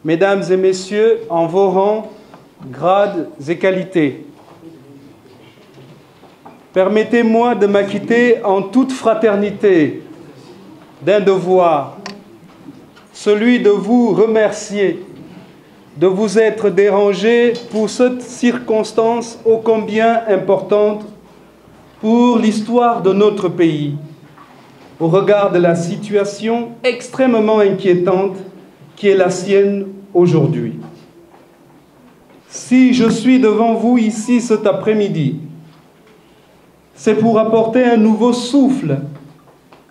Mesdames et messieurs, en vos rangs, grades et qualités, permettez-moi de m'acquitter en toute fraternité d'un devoir, celui de vous remercier de vous être dérangé pour cette circonstance ô combien importante pour l'histoire de notre pays, au regard de la situation extrêmement inquiétante qui est la sienne aujourd'hui. Si je suis devant vous ici cet après-midi, c'est pour apporter un nouveau souffle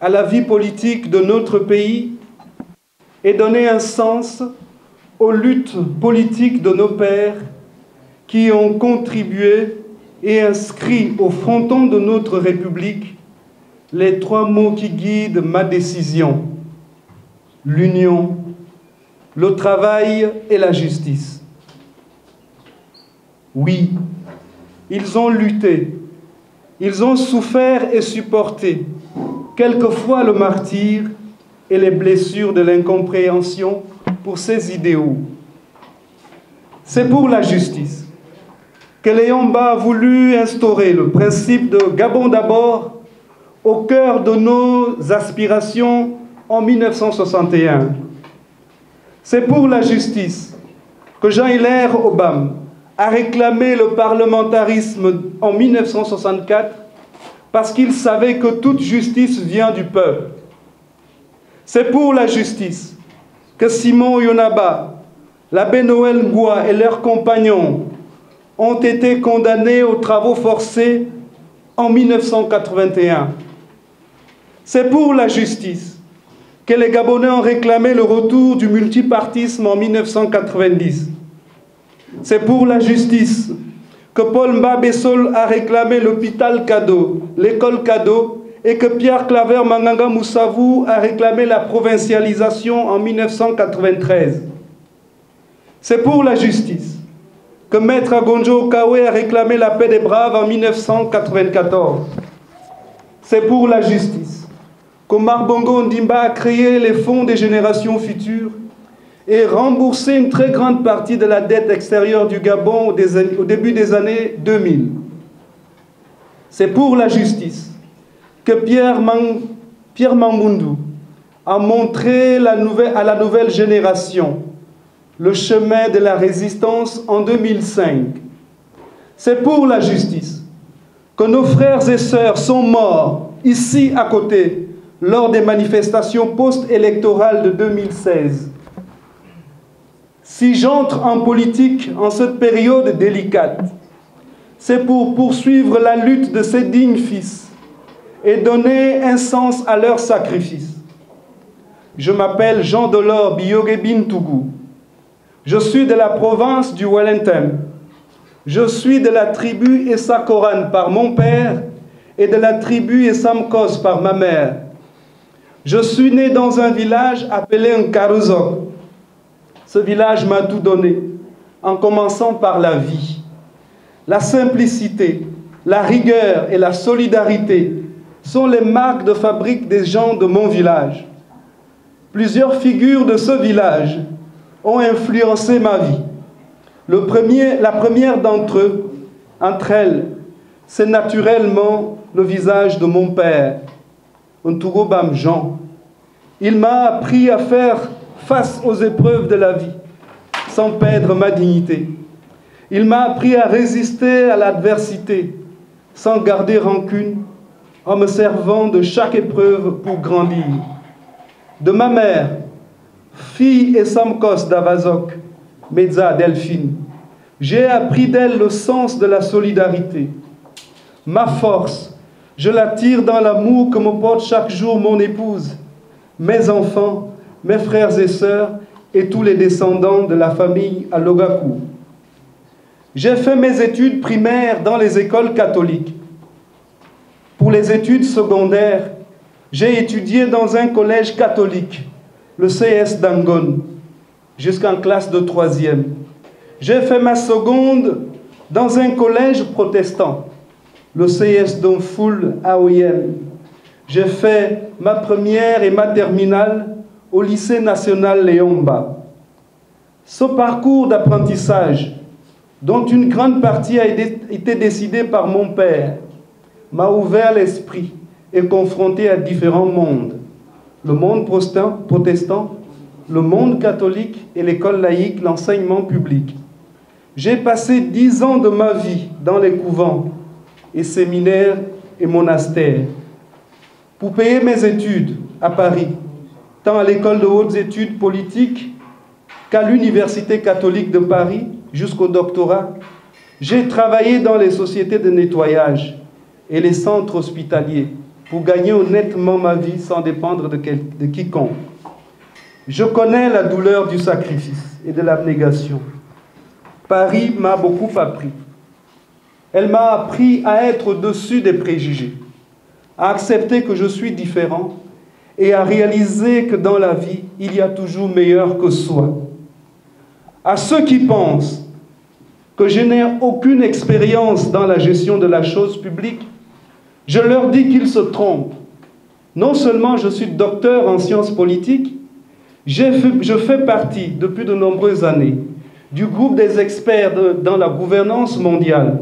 à la vie politique de notre pays et donner un sens aux luttes politiques de nos pères qui ont contribué et inscrit au fronton de notre République les trois mots qui guident ma décision: l'union, le travail et la justice. Oui, ils ont lutté, ils ont souffert et supporté, quelquefois le martyre et les blessures de l'incompréhension pour ces idéaux. C'est pour la justice que Léon Mba a voulu instaurer le principe de Gabon d'abord au cœur de nos aspirations en 1961. C'est pour la justice que Jean-Hilaire Obam a réclamé le parlementarisme en 1964 parce qu'il savait que toute justice vient du peuple. C'est pour la justice que Simon Yonaba, l'abbé Noël Ngoua et leurs compagnons ont été condamnés aux travaux forcés en 1981. C'est pour la justice que les Gabonais ont réclamé le retour du multipartisme en 1990. C'est pour la justice que Paul Mba Bessol a réclamé l'hôpital Cadeau, l'école Cadeau, et que Pierre Claver Manganga Moussavou a réclamé la provincialisation en 1993. C'est pour la justice que Maître Agonjo Okawe a réclamé la paix des braves en 1994. C'est pour la justice qu'Omar Bongo Ondimba a créé les fonds des générations futures et remboursé une très grande partie de la dette extérieure du Gabon au début des années 2000. C'est pour la justice que Pierre Mamboundou a montré à la nouvelle génération le chemin de la résistance en 2005. C'est pour la justice que nos frères et sœurs sont morts ici à côté lors des manifestations post-électorales de 2016. Si j'entre en politique en cette période délicate, c'est pour poursuivre la lutte de ces dignes fils et donner un sens à leur sacrifice. Je m'appelle Jean-Dolore Biyogebin Tougou. Je suis de la province du Wellington. Je suis de la tribu Essakoran par mon père et de la tribu Essamkos par ma mère. Je suis né dans un village appelé Nkaruzok. Ce village m'a tout donné, en commençant par la vie. La simplicité, la rigueur et la solidarité sont les marques de fabrique des gens de mon village. Plusieurs figures de ce village ont influencé ma vie. La première entre elles, c'est naturellement le visage de mon père, Ntougobam Jean. Il m'a appris à faire face aux épreuves de la vie, sans perdre ma dignité. Il m'a appris à résister à l'adversité, sans garder rancune, en me servant de chaque épreuve pour grandir. De ma mère, fille et Samkos d'Avazok, Medza Delphine, j'ai appris d'elle le sens de la solidarité. Ma force, je la tire dans l'amour que me porte chaque jour mon épouse, mes enfants, mes frères et sœurs et tous les descendants de la famille Alogakou. J'ai fait mes études primaires dans les écoles catholiques. Pour les études secondaires, j'ai étudié dans un collège catholique, le CS d'Angon, jusqu'en classe de 3e. J'ai fait ma seconde dans un collège protestant, le CS d'Onfoul à Oyem. J'ai fait ma première et ma terminale au lycée national Léon Mba. Ce parcours d'apprentissage, dont une grande partie a été décidée par mon père, m'a ouvert l'esprit et confronté à différents mondes. Le monde protestant, le monde catholique et l'école laïque, l'enseignement public. J'ai passé 10 ans de ma vie dans les couvents et séminaires et monastères pour payer mes études à Paris, tant à l'école de hautes études politiques qu'à l'Université catholique de Paris jusqu'au doctorat. J'ai travaillé dans les sociétés de nettoyage et les centres hospitaliers pour gagner honnêtement ma vie sans dépendre de quiconque. Je connais la douleur du sacrifice et de l'abnégation. Paris m'a beaucoup appris. Elle m'a appris à être au-dessus des préjugés, à accepter que je suis différent et à réaliser que dans la vie, il y a toujours meilleur que soi. À ceux qui pensent que je n'ai aucune expérience dans la gestion de la chose publique, je leur dis qu'ils se trompent. Non seulement je suis docteur en sciences politiques, je fais partie, depuis de nombreuses années, du groupe des experts dans la gouvernance mondiale.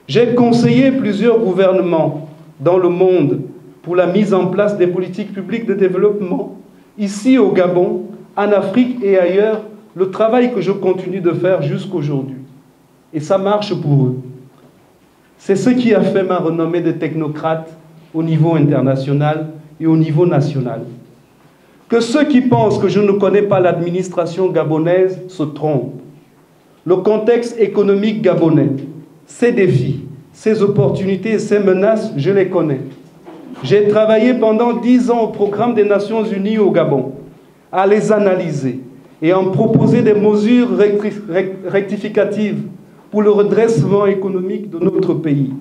J'ai conseillé plusieurs gouvernements dans le monde pour la mise en place des politiques publiques de développement, ici au Gabon, en Afrique et ailleurs, le travail que je continue de faire jusqu'aujourd'hui. Et ça marche pour eux. C'est ce qui a fait ma renommée de technocrate au niveau international et au niveau national. Que ceux qui pensent que je ne connais pas l'administration gabonaise se trompent. Le contexte économique gabonais, ses défis, ses opportunités et ses menaces, je les connais. J'ai travaillé pendant 10 ans au programme des Nations Unies au Gabon, à les analyser et à en proposer des mesures rectificatives pour le redressement économique de notre pays.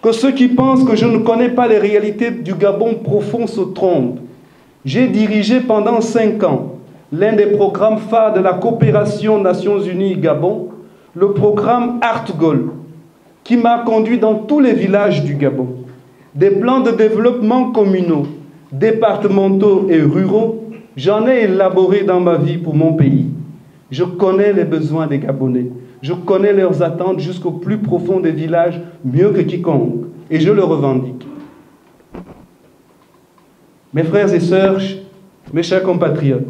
Que ceux qui pensent que je ne connais pas les réalités du Gabon profond se trompent. J'ai dirigé pendant 5 ans l'un des programmes phares de la coopération Nations Unies-Gabon, le programme ARTGOL, qui m'a conduit dans tous les villages du Gabon. Des plans de développement communaux, départementaux et ruraux, j'en ai élaboré dans ma vie pour mon pays. Je connais les besoins des Gabonais. Je connais leurs attentes jusqu'au plus profond des villages, mieux que quiconque, et je le revendique. Mes frères et sœurs, mes chers compatriotes,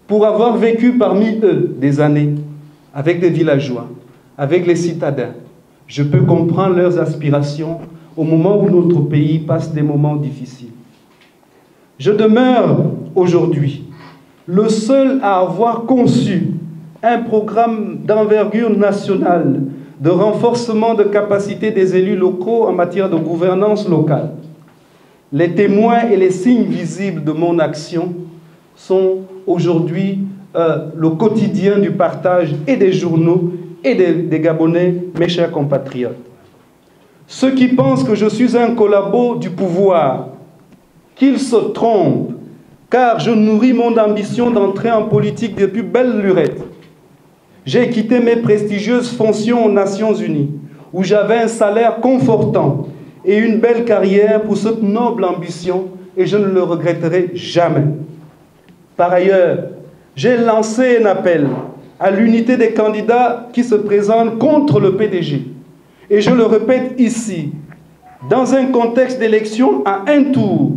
pour avoir vécu parmi eux des années, avec des villageois, avec les citadins, je peux comprendre leurs aspirations au moment où notre pays passe des moments difficiles. Je demeure aujourd'hui le seul à avoir conçu un programme d'envergure nationale de renforcement de capacité des élus locaux en matière de gouvernance locale. Les témoins et les signes visibles de mon action sont aujourd'hui le quotidien du partage et des journaux et des Gabonais, mes chers compatriotes. Ceux qui pensent que je suis un collabo du pouvoir, qu'ils se trompent, car je nourris mon ambition d'entrer en politique depuis belle lurette. J'ai quitté mes prestigieuses fonctions aux Nations Unies, où j'avais un salaire confortant et une belle carrière pour cette noble ambition, et je ne le regretterai jamais. Par ailleurs, j'ai lancé un appel à l'unité des candidats qui se présentent contre le PDG. Et je le répète ici, dans un contexte d'élection à un tour,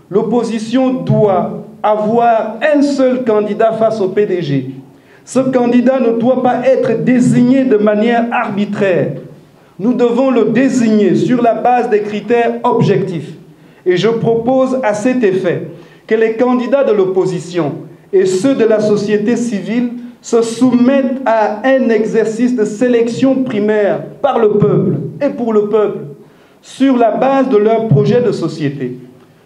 l'opposition doit avoir un seul candidat face au PDG. Ce candidat ne doit pas être désigné de manière arbitraire. Nous devons le désigner sur la base des critères objectifs. Et je propose à cet effet que les candidats de l'opposition et ceux de la société civile se soumettent à un exercice de sélection primaire par le peuple et pour le peuple, sur la base de leur projet de société.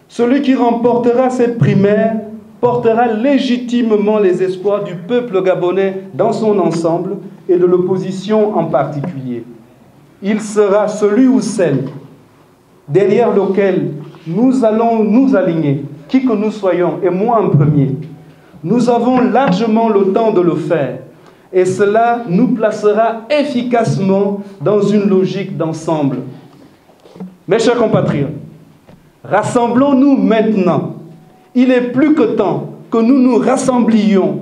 Celui qui remportera cette primaire portera légitimement les espoirs du peuple gabonais dans son ensemble et de l'opposition en particulier. Il sera celui ou celle derrière lequel nous allons nous aligner, qui que nous soyons, et moi en premier. Nous avons largement le temps de le faire, et cela nous placera efficacement dans une logique d'ensemble. Mes chers compatriotes, rassemblons-nous maintenant. Il est plus que temps que nous nous rassemblions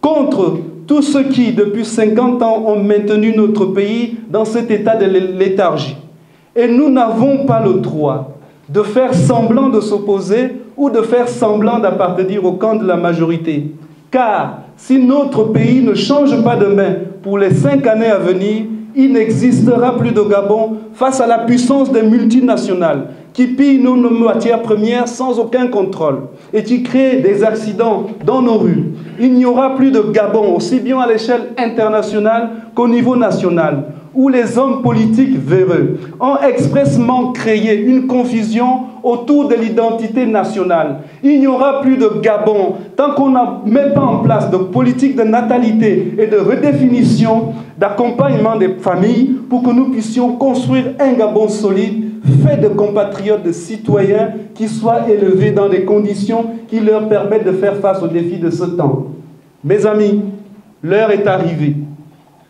contre tous ceux qui, depuis 50 ans, ont maintenu notre pays dans cet état de léthargie. Et nous n'avons pas le droit de faire semblant de s'opposer ou de faire semblant d'appartenir au camp de la majorité. Car si notre pays ne change pas de main pour les 5 années à venir, il n'existera plus de Gabon face à la puissance des multinationales qui pillent nos matières premières sans aucun contrôle et qui créent des accidents dans nos rues. Il n'y aura plus de Gabon, aussi bien à l'échelle internationale qu'au niveau national, où les hommes politiques véreux ont expressément créé une confusion autour de l'identité nationale. Il n'y aura plus de Gabon tant qu'on ne met pas en place de politique de natalité et de redéfinition, d'accompagnement des familles pour que nous puissions construire un Gabon solide, fait de compatriotes, de citoyens qui soient élevés dans des conditions qui leur permettent de faire face aux défis de ce temps. Mes amis, l'heure est arrivée.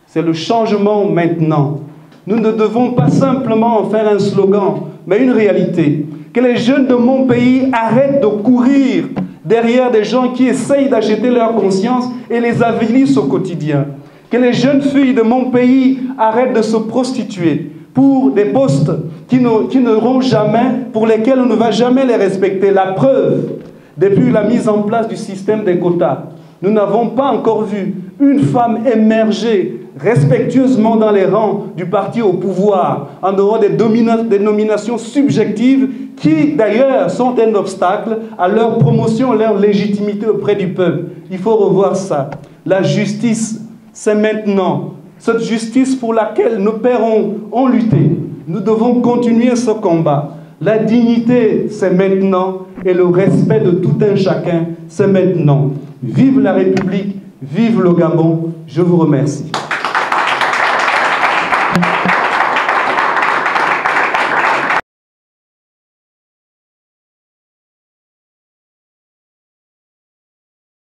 C'est le changement maintenant. Nous ne devons pas simplement en faire un slogan, mais une réalité. Que les jeunes de mon pays arrêtent de courir derrière des gens qui essayent d'acheter leur conscience et les avilissent au quotidien. Que les jeunes filles de mon pays arrêtent de se prostituer pour des postes qui n'auront jamais, pour lesquels on ne va jamais les respecter. La preuve, depuis la mise en place du système des quotas, nous n'avons pas encore vu une femme émerger respectueusement dans les rangs du parti au pouvoir, en dehors des nominations subjectives qui, d'ailleurs, sont un obstacle à leur promotion, à leur légitimité auprès du peuple. Il faut revoir ça. La justice, c'est maintenant. Cette justice pour laquelle nos pères ont lutté. Nous devons continuer ce combat. La dignité, c'est maintenant. Et le respect de tout un chacun, c'est maintenant. Vive la République, vive le Gabon. Je vous remercie.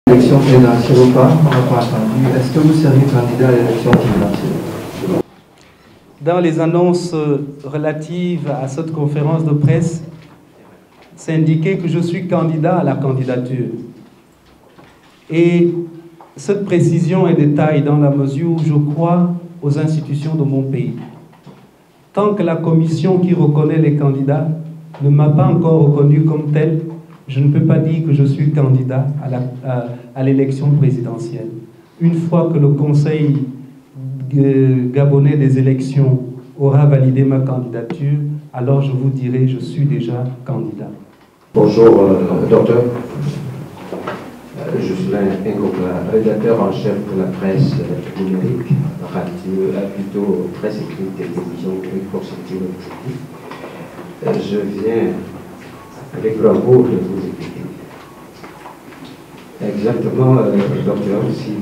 L'élection présidentielle ou pas, on n'a pas entendu. Est-ce que vous seriez candidat à l'élection présidentielle? Dans les annonces relatives à cette conférence de presse, c'est indiqué que je suis candidat à la candidature. Et cette précision est de taille dans la mesure où je crois aux institutions de mon pays. Tant que la commission qui reconnaît les candidats ne m'a pas encore reconnu comme tel, je ne peux pas dire que je suis candidat à l'élection présidentielle. Une fois que le Conseil gabonais des élections aura validé ma candidature, alors je vous dirai je suis déjà candidat. Bonjour, docteur. Jocelyn Ngokla, rédacteur en chef de la presse numérique, radio, plutôt presse écrite et télévision pour sortir aujourd'hui. Je viens avec bravoure de vous écouter. Exactement, docteur, si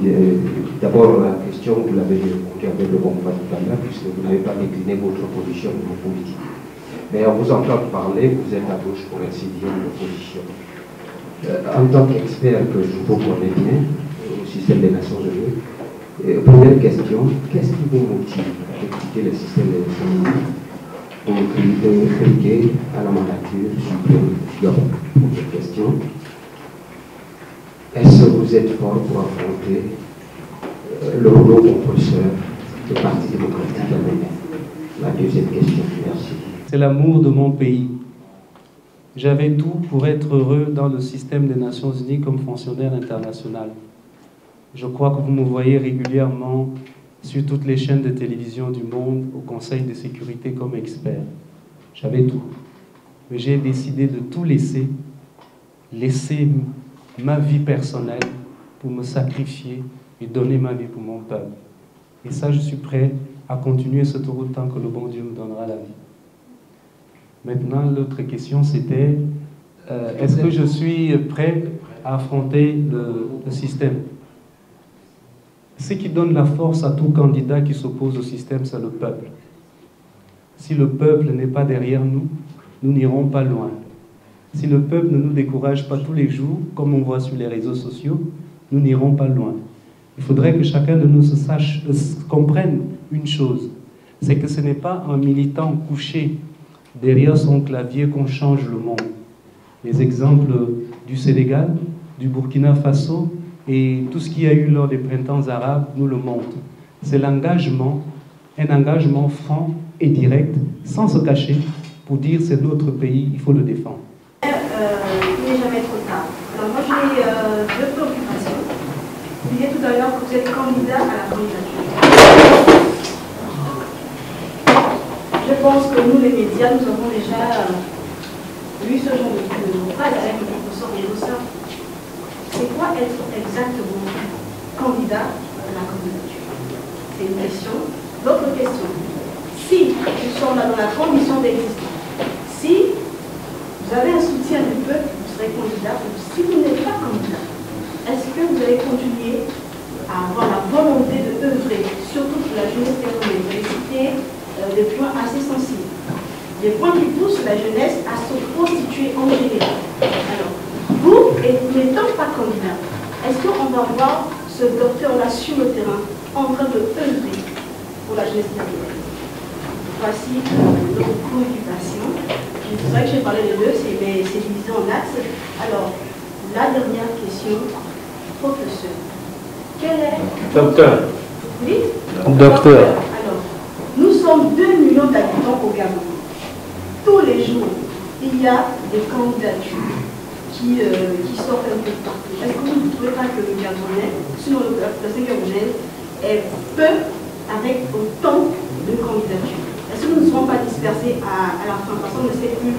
d'abord la question, vous l'avez répondu avec le bon point tout à l'heure, puisque vous n'avez pas décliné votre position de vos politiques. Mais en vous entendant parler, vous êtes à gauche pour ainsi dire de l'opposition. En tant qu'expert que je vous connais bien au système des Nations Unies, première question, qu'est-ce qui vous motive à critiquer le système des Nations Unies pour critiquer à la mandature suprême du Gabon? Première question. Est-ce que vous êtes fort pour affronter le rouleau compresseur du Parti démocratique gabonais? La deuxième question, merci. C'est l'amour de mon pays. J'avais tout pour être heureux dans le système des Nations Unies comme fonctionnaire international. Je crois que vous me voyez régulièrement sur toutes les chaînes de télévision du monde au Conseil de sécurité comme expert. J'avais tout. Mais j'ai décidé de tout laisser ma vie personnelle pour me sacrifier et donner ma vie pour mon peuple. Et ça, je suis prêt à continuer cette route tant que le bon Dieu me donnera la vie. Maintenant, l'autre question, c'était est-ce que je suis prêt à affronter le système? Ce qui donne la force à tout candidat qui s'oppose au système, c'est le peuple. Si le peuple n'est pas derrière nous, nous n'irons pas loin. Si le peuple ne nous décourage pas tous les jours, comme on voit sur les réseaux sociaux, nous n'irons pas loin. Il faudrait que chacun de nous comprenne une chose, c'est que ce n'est pas en militant couché derrière son clavier qu'on change le monde. Les exemples du Sénégal, du Burkina Faso et tout ce qu'il y a eu lors des printemps arabes nous le montre. C'est l'engagement, un engagement franc et direct, sans se cacher, pour dire c'est notre pays, il faut le défendre. Il n'est jamais trop tard. Alors moi j'ai deux préoccupations. Vous disiez tout à l'heure que vous êtes candidat à la candidature. Je pense que nous les médias, nous avons déjà lu ce genre de phrase avec le professeur Yerosa. C'est quoi être exactement candidat à la candidature? C'est une question. L'autre question, si nous sommes là dans la condition d'exister, si vous avez un soutien du peuple, vous serez candidat, ou si vous n'êtes pas candidat, est-ce que vous allez continuer à avoir la volonté de œuvrer, surtout pour la jeunesse camerounaise? Vous avez cité des points assez sensibles, des points qui poussent la jeunesse à se constituer en général. Alors, vous, n'étant pas candidat, est-ce qu'on va voir ce docteur-là sur le terrain en train de œuvrer pour la jeunesse camerounaise? Voici nos préoccupations. C'est vrai que j'ai parlé des deux, mais c'est divisé en axes. Alors, la dernière question, professeur. Quel est... Docteur. Oui? Docteur. Alors, nous sommes 2 millions d'habitants au Gabon. Tous les jours, il y a des candidatures qui sortent un peu partout. Est-ce que vous ne trouvez pas que le Gabonais, sinon la population gabonaise, est peu avec autant de candidatures? Est-ce que nous ne serons pas dispersés à la fin? Parce qu'on ne sait plus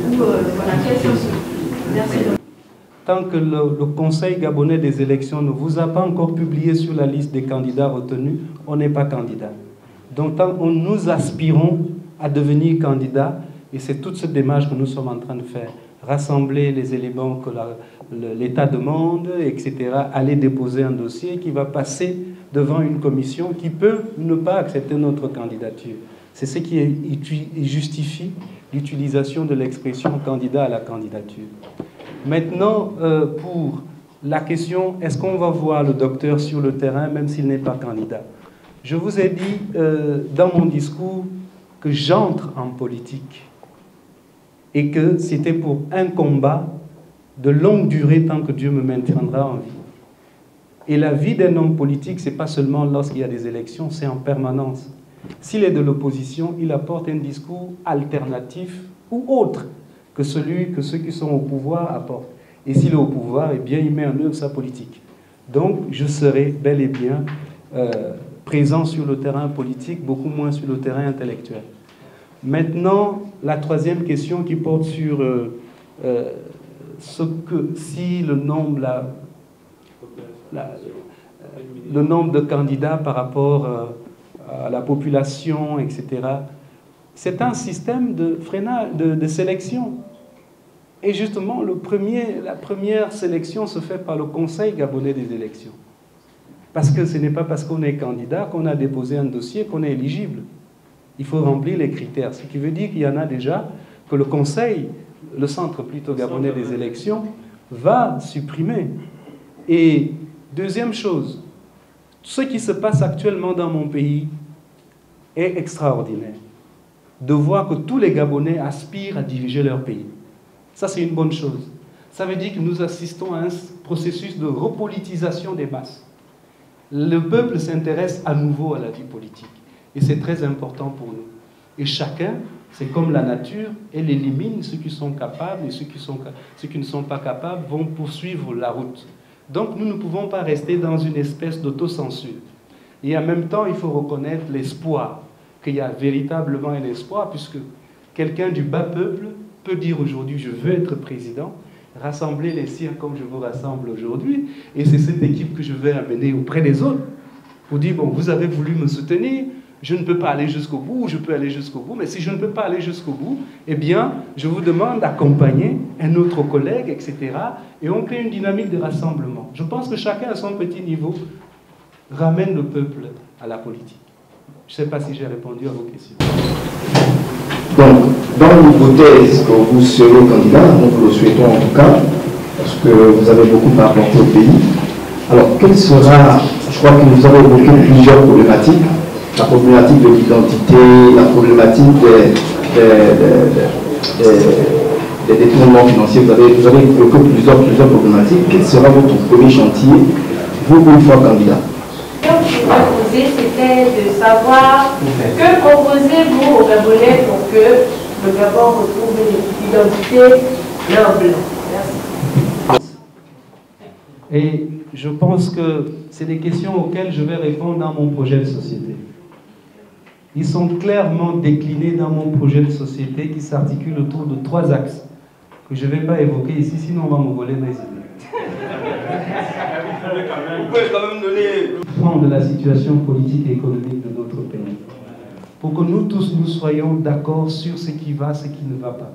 où, voilà, quel sens. Merci. Tant que le Conseil gabonais des élections ne vous a pas encore publié sur la liste des candidats retenus, on n'est pas candidat. Donc tant que nous aspirons à devenir candidat, et c'est toute cette démarche que nous sommes en train de faire, rassembler les éléments que l'État demande, etc., aller déposer un dossier qui va passer devant une commission qui peut ne pas accepter notre candidature. C'est ce qui justifie l'utilisation de l'expression candidat à la candidature. Maintenant, pour la question, est-ce qu'on va voir le docteur sur le terrain même s'il n'est pas candidat? Je vous ai dit dans mon discours que j'entre en politique et que c'était pour un combat de longue durée tant que Dieu me maintiendra en vie. Et la vie d'un homme politique, ce n'est pas seulement lorsqu'il y a des élections, c'est en permanence. S'il est de l'opposition, il apporte un discours alternatif ou autre que celui que ceux qui sont au pouvoir apportent. Et s'il est au pouvoir, eh bien, il met en œuvre sa politique. Donc, je serai bel et bien présent sur le terrain politique, beaucoup moins sur le terrain intellectuel. Maintenant, la troisième question qui porte sur si le nombre, le nombre de candidats par rapport à la population, etc. C'est un système de freinage, de sélection. Et justement, la première sélection se fait par le Conseil gabonais des élections. Parce que ce n'est pas parce qu'on est candidat qu'on a déposé un dossier qu'on est éligible. Il faut remplir les critères. Ce qui veut dire qu'il y en a déjà que le Conseil, le centre plutôt gabonais des élections, va supprimer. Et deuxième chose, ce qui se passe actuellement dans mon pays est extraordinaire. De voir que tous les Gabonais aspirent à diriger leur pays. Ça, c'est une bonne chose. Ça veut dire que nous assistons à un processus de repolitisation des masses. Le peuple s'intéresse à nouveau à la vie politique. Et c'est très important pour nous. Et chacun, c'est comme la nature, elle élimine ceux qui sont capables et ceux qui ne sont pas capables vont poursuivre la route. Donc nous ne pouvons pas rester dans une espèce d'autocensure. Et en même temps, il faut reconnaître l'espoir, qu'il y a véritablement un espoir, puisque quelqu'un du bas peuple peut dire aujourd'hui « je veux être président », rassembler les siens comme je vous rassemble aujourd'hui, et c'est cette équipe que je vais amener auprès des autres, pour dire « bon, vous avez voulu me soutenir, je ne peux pas aller jusqu'au bout, ou je peux aller jusqu'au bout, mais si je ne peux pas aller jusqu'au bout, eh bien, je vous demande d'accompagner un autre collègue, etc. » Et on crée une dynamique de rassemblement. Je pense que chacun à son petit niveau ramène le peuple à la politique. Je ne sais pas si j'ai répondu à vos questions. Donc, dans l'hypothèse que vous serez candidat, nous le souhaitons en tout cas, parce que vous avez beaucoup à apporter au pays. Alors, quelle sera, je crois que vous avez évoqué plusieurs problématiques, la problématique de l'identité, la problématique les détournements financiers, vous avez évoqué plusieurs problématiques. Quel sera votre premier chantier, vous, une fois candidat? Ce que je voulais poser, c'était de savoir que proposez-vous aux Gabonais pour que le Gabon retrouve l'identité noble. Merci. Et je pense que c'est des questions auxquelles je vais répondre dans mon projet de société. Ils sont clairement déclinés dans mon projet de société qui s'articule autour de 3 axes que je ne vais pas évoquer ici, sinon on va me voler mes idées. Vous pouvez quand même donner de la situation politique et économique de notre pays, pour que nous tous nous soyons d'accord sur ce qui va, ce qui ne va pas.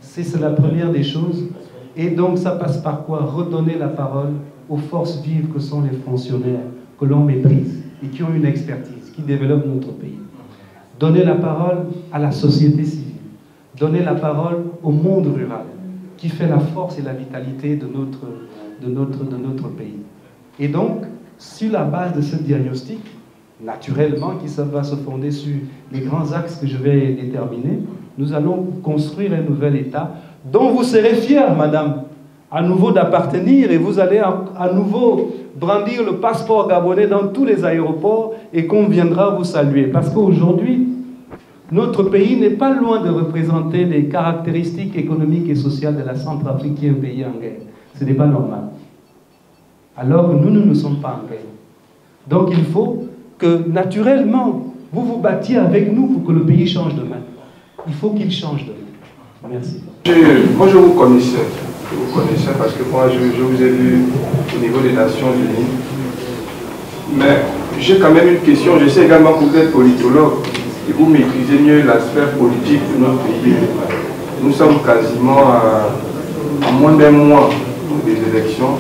C'est la première des choses. Et donc ça passe par quoi? Redonner la parole aux forces vives que sont les fonctionnaires, que l'on maîtrise et qui ont une expertise, qui développent notre pays. Donner la parole à la société civile. Donner la parole au monde rural, qui fait la force et la vitalité de notre pays. Et donc, sur la base de ce diagnostic, naturellement, qui va se fonder sur les grands axes que je vais déterminer, nous allons construire un nouvel État dont vous serez fiers, madame, à nouveau d'appartenir, et vous allez à nouveau brandir le passeport gabonais dans tous les aéroports et qu'on viendra vous saluer. Parce qu'aujourd'hui, notre pays n'est pas loin de représenter les caractéristiques économiques et sociales de la Centrafrique, qui est un pays en guerre. Ce n'est pas normal. Alors que nous ne sommes pas en guerre. Donc il faut que, naturellement, vous vous battiez avec nous pour que le pays change de main. Il faut qu'il change de main. Merci. Moi, je vous connaissais. Parce que moi, je vous ai vu au niveau des Nations Unies. Mais j'ai quand même une question. Je sais également que vous êtes politologue et vous maîtrisez mieux l'aspect politique de notre pays. Nous sommes quasiment à moins d'un mois des élections.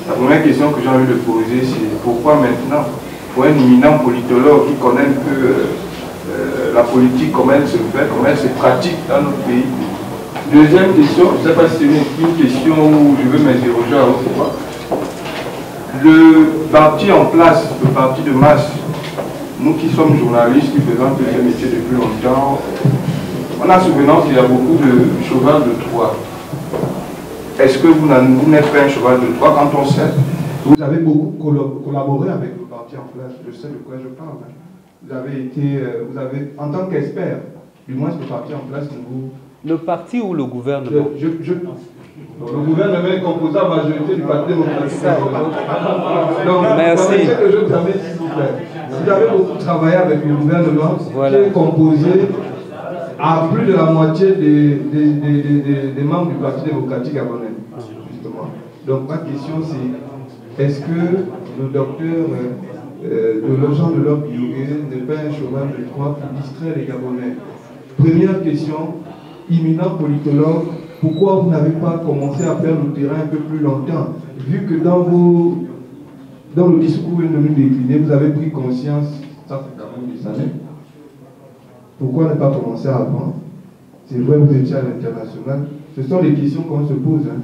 La première question que j'ai envie de poser, c'est pourquoi maintenant, pour un éminent politologue qui connaît un peu la politique, comment elle se fait, comment elle se pratique dans notre pays. Deuxième question, je ne sais pas si c'est une question où je veux m'interroger à votre fois. Le parti en place, le parti de masse, nous qui sommes journalistes, qui faisons ce métier depuis longtemps, on a souvenance qu'il y a beaucoup de cheval de Troie. Est-ce que vous n'êtes pas un cheval de Troie quand on sait? Vous avez beaucoup collaboré avec le parti en place, je sais de quoi je parle. Vous avez été, en tant qu'expert, du moins le parti en place, vous... Le parti ou le gouvernement? Le gouvernement est composé à majorité du Parti démocratique. Donc, merci. Que je vous avais, s'il vous plaît. Vous avez beaucoup travaillé avec le gouvernement, voilà, qui est composé à plus de la moitié des membres du Parti démocratique gabonais, justement. Donc ma question c'est, est-ce que le docteur de Jean de Lop n'est pas un cheval de Troie pour distraire les Gabonais? Première question, imminent politologue, pourquoi vous n'avez pas commencé à faire le terrain un peu plus longtemps, vu que dans le discours que nous décliner, vous avez pris conscience, ça fait d'abord des années, pourquoi ne pas commencer avant? C'est vrai, vous étiez à l'international. Ce sont les questions qu'on se pose. Hein.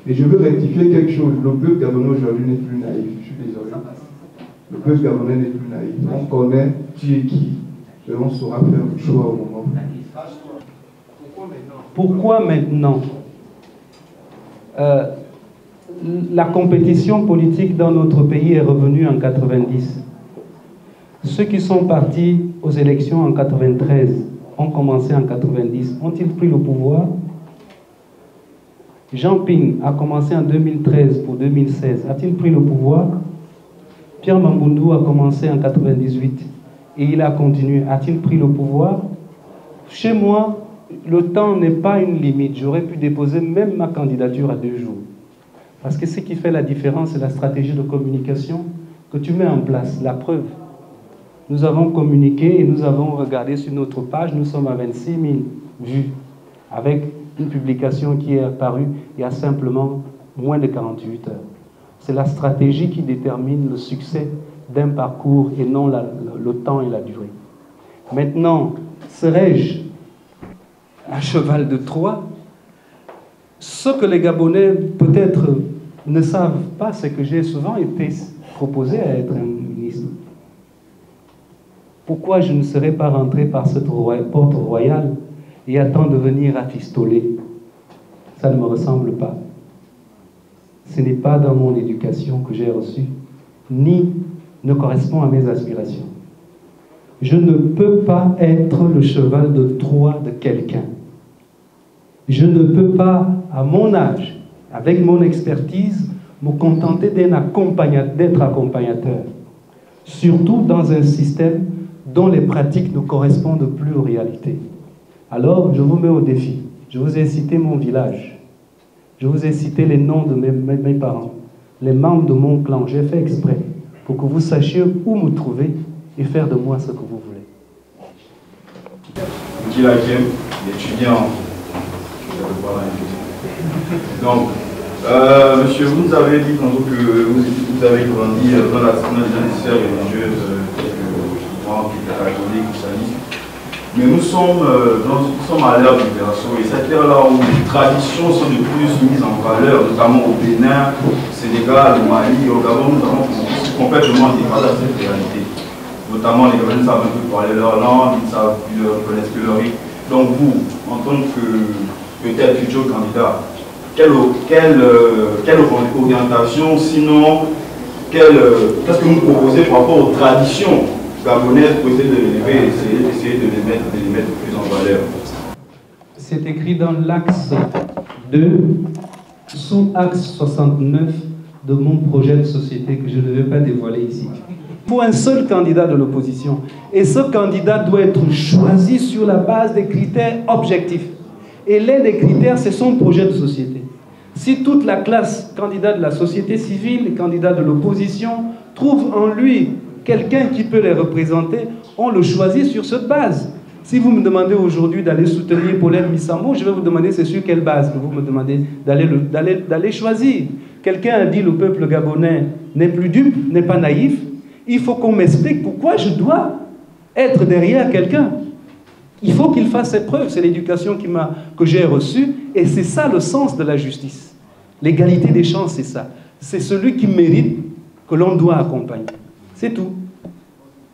Et je veux rectifier quelque chose. Le peuple gabonais aujourd'hui n'est plus naïf. Je suis désolé. Le peuple gabonais n'est plus naïf. On connaît qui est qui. Et on saura faire le choix au moment. Pourquoi maintenant? La compétition politique dans notre pays est revenue en 90. Ceux qui sont partis aux élections en 93 ont commencé en 90. Ont-ils pris le pouvoir? Jean Ping a commencé en 2013 pour 2016. A-t-il pris le pouvoir? Pierre Mamboundou a commencé en 98 et il a continué. A-t-il pris le pouvoir? Chez moi, le temps n'est pas une limite. J'aurais pu déposer même ma candidature à 2 jours. Parce que ce qui fait la différence, c'est la stratégie de communication que tu mets en place. La preuve. Nous avons communiqué et nous avons regardé sur notre page, nous sommes à 26 000 vues, avec une publication qui est apparue il y a simplement moins de 48 heures. C'est la stratégie qui détermine le succès d'un parcours et non le temps et la durée. Maintenant, serais-je un cheval de Troie? Ce que les Gabonais peut-être ne savent pas, c'est que j'ai souvent été proposé à être un ministre. Pourquoi je ne serais pas rentré par cette porte royale et attendre de venir rafistoler? ça ne me ressemble pas. Ce n'est pas dans mon éducation que j'ai reçue, ni ne correspond à mes aspirations. Je ne peux pas être le cheval de Troie de quelqu'un. Je ne peux pas, à mon âge, avec mon expertise, me contenter d'être accompagnateur. Surtout dans un système dont les pratiques ne correspondent plus aux réalités. Alors, je vous mets au défi. Je vous ai cité mon village. Je vous ai cité les noms de mes parents, les membres de mon clan. J'ai fait exprès pour que vous sachiez où me trouver et faire de moi ce que vous voulez. Guy, étudiant. Donc, monsieur, vous nous avez dit tantôt que vous avez grandi dans la sphère religieuse, catholique, christianisme. Mais nous sommes à l'ère du Verseau, et cette ère-là où les traditions sont de plus mises en valeur, notamment au Bénin, au Sénégal, au Mali, au Gabon, nous avons complètement dégradé cette réalité. Notamment, les Gabonais savent un peu parler leur langue, ils ne connaissent que leur rythme. Donc vous, en tant que peut-être futur candidat, quelle orientation, sinon, qu'est-ce que vous proposez par rapport aux traditions gabonaises pour essayer de les élever, essayer de les mettre plus en valeur? C'est écrit dans l'axe 2, sous-axe 69 de mon projet de société que je ne vais pas dévoiler ici. Il faut un seul candidat de l'opposition. Et ce candidat doit être choisi sur la base des critères objectifs. Et l'un des critères, c'est son projet de société. Si toute la classe, candidat de la société civile, candidat de l'opposition, trouve en lui quelqu'un qui peut les représenter, on le choisit sur cette base. Si vous me demandez aujourd'hui d'aller soutenir Paulin Missamo, je vais vous demander c'est sur quelle base que vous me demandez d'aller choisir. Quelqu'un a dit le peuple gabonais n'est plus dupe, n'est pas naïf. Il faut qu'on m'explique pourquoi je dois être derrière quelqu'un. Il faut qu'il fasse ses preuves. C'est l'éducation que j'ai reçue. Et c'est ça le sens de la justice. L'égalité des chances, c'est ça. C'est celui qui mérite que l'on doit accompagner. C'est tout.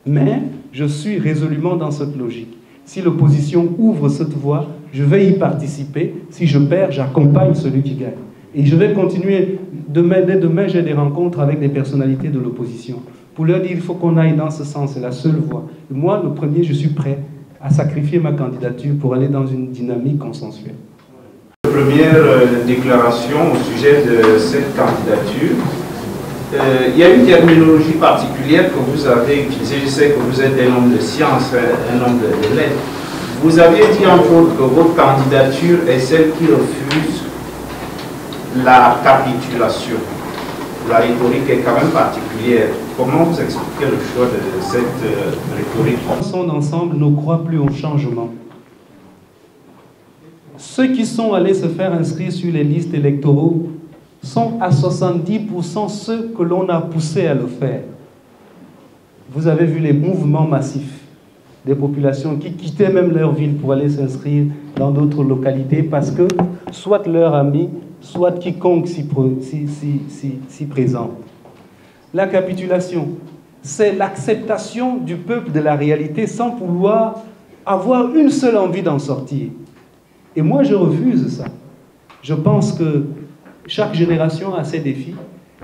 Mais je suis résolument dans cette logique. Si l'opposition ouvre cette voie, je vais y participer. Si je perds, j'accompagne celui qui gagne. Et je vais continuer. Dès demain, j'ai des rencontres avec des personnalités de l'opposition pour leur dire il faut qu'on aille dans ce sens. C'est la seule voie. Et moi, le premier, je suis prêt à sacrifier ma candidature pour aller dans une dynamique consensuelle. Première déclaration au sujet de cette candidature. Il y a une terminologie particulière que vous avez utilisée. Je sais que vous êtes un homme de science, un homme de lettres. Vous aviez dit entre autres que votre candidature est celle qui refuse la capitulation. La rhétorique est quand même particulière. Comment vous expliquez le choix de cette rhétorique? Dans son ensemble, ne croient plus au changement. Ceux qui sont allés se faire inscrire sur les listes électoraux sont à 70% ceux que l'on a poussés à le faire. Vous avez vu les mouvements massifs des populations qui quittaient même leur ville pour aller s'inscrire dans d'autres localités parce que soit leurs amis, soit quiconque s'y présente. La capitulation, c'est l'acceptation du peuple de la réalité sans pouvoir avoir une seule envie d'en sortir. Et moi, je refuse ça. Je pense que chaque génération a ses défis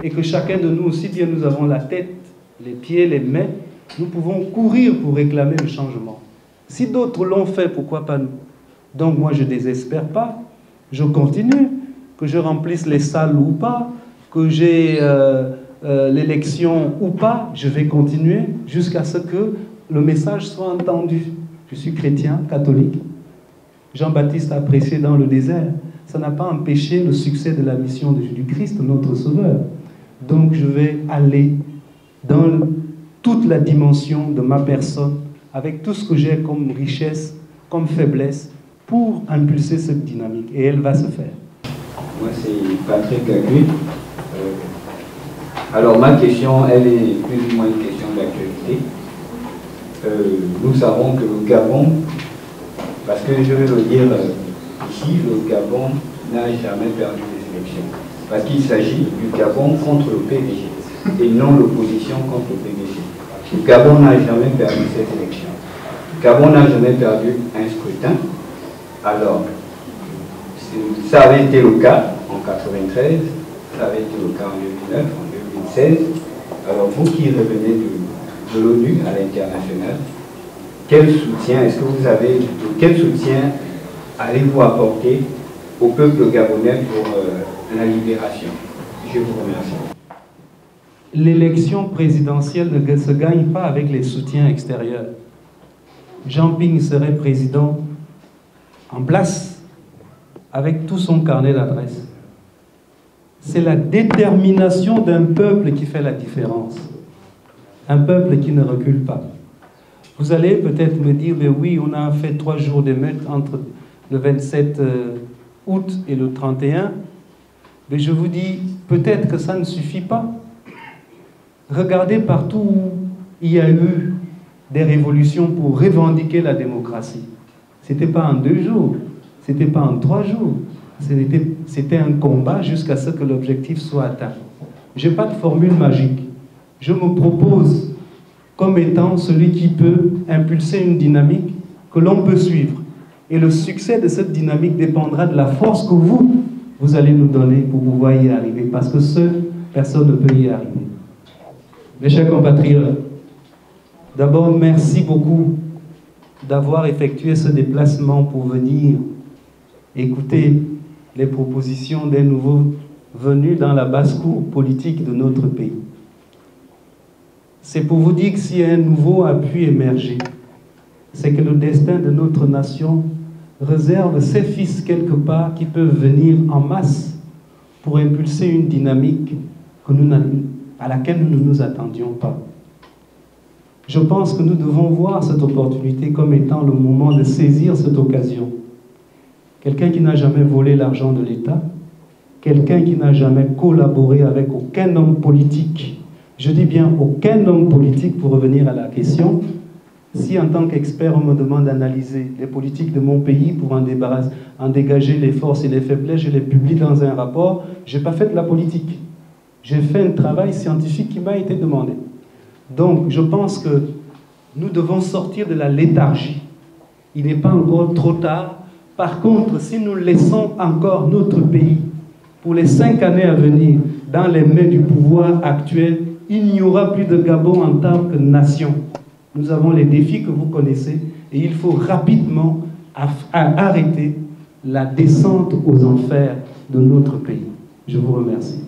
et que chacun de nous, aussi bien nous avons la tête, les pieds, les mains, nous pouvons courir pour réclamer le changement. Si d'autres l'ont fait, pourquoi pas nous? Donc moi, je ne désespère pas. Je continue. Que je remplisse les salles ou pas, que j'ai l'élection ou pas, je vais continuer jusqu'à ce que le message soit entendu. Je suis chrétien, catholique. Jean-Baptiste a prêché dans le désert. Ça n'a pas empêché le succès de la mission de Jésus-Christ, notre Sauveur. Donc je vais aller dans toute la dimension de ma personne, avec tout ce que j'ai comme richesse, comme faiblesse, pour impulser cette dynamique. Et elle va se faire. Moi, c'est Patrick Agui. Alors, ma question, elle est plus ou moins une question d'actualité. Nous savons que le Gabon, parce que je vais le dire ici, le Gabon n'a jamais perdu les élections. Parce qu'il s'agit du Gabon contre le PDG et non l'opposition contre le PDG. Le Gabon n'a jamais perdu cette élection. Le Gabon n'a jamais perdu un scrutin. Alors, Ça avait été le cas en 93, ça avait été le cas en 2009, en 2016. Alors vous qui revenez de l'ONU à l'international, quel soutien est-ce que vous avez, quel soutien allez-vous apporter au peuple gabonais pour la libération? Je vous remercie. L'élection présidentielle ne se gagne pas avec les soutiens extérieurs. Jean Ping serait président en place avec tout son carnet d'adresses. C'est la détermination d'un peuple qui fait la différence. Un peuple qui ne recule pas. Vous allez peut-être me dire, mais oui, on a fait 3 jours d'émeute entre le 27 août et le 31. Mais je vous dis, peut-être que ça ne suffit pas. Regardez partout où il y a eu des révolutions pour revendiquer la démocratie. Ce n'était pas en 2 jours, ce n'était pas en 3 jours. C'était un combat jusqu'à ce que l'objectif soit atteint. Je n'ai pas de formule magique. Je me propose comme étant celui qui peut impulser une dynamique que l'on peut suivre. Et le succès de cette dynamique dépendra de la force que vous allez nous donner pour pouvoir y arriver. Parce que seul, personne ne peut y arriver. Mes chers compatriotes, d'abord, merci beaucoup d'avoir effectué ce déplacement pour venir écouter les propositions des nouveaux venus dans la basse-cour politique de notre pays. C'est pour vous dire que si un nouveau a pu émerger, c'est que le destin de notre nation réserve ses fils quelque part qui peuvent venir en masse pour impulser une dynamique à laquelle nous ne nous attendions pas. Je pense que nous devons voir cette opportunité comme étant le moment de saisir cette occasion. Quelqu'un qui n'a jamais volé l'argent de l'État, quelqu'un qui n'a jamais collaboré avec aucun homme politique, je dis bien aucun homme politique pour revenir à la question. Si en tant qu'expert on me demande d'analyser les politiques de mon pays pour en dégager les forces et les faiblesses, je les publie dans un rapport, je n'ai pas fait de la politique. J'ai fait un travail scientifique qui m'a été demandé. Donc je pense que nous devons sortir de la léthargie. Il n'est pas encore trop tard. Par contre, si nous laissons encore notre pays pour les 5 années à venir dans les mains du pouvoir actuel, il n'y aura plus de Gabon en tant que nation. Nous avons les défis que vous connaissez et il faut rapidement arrêter la descente aux enfers de notre pays. Je vous remercie.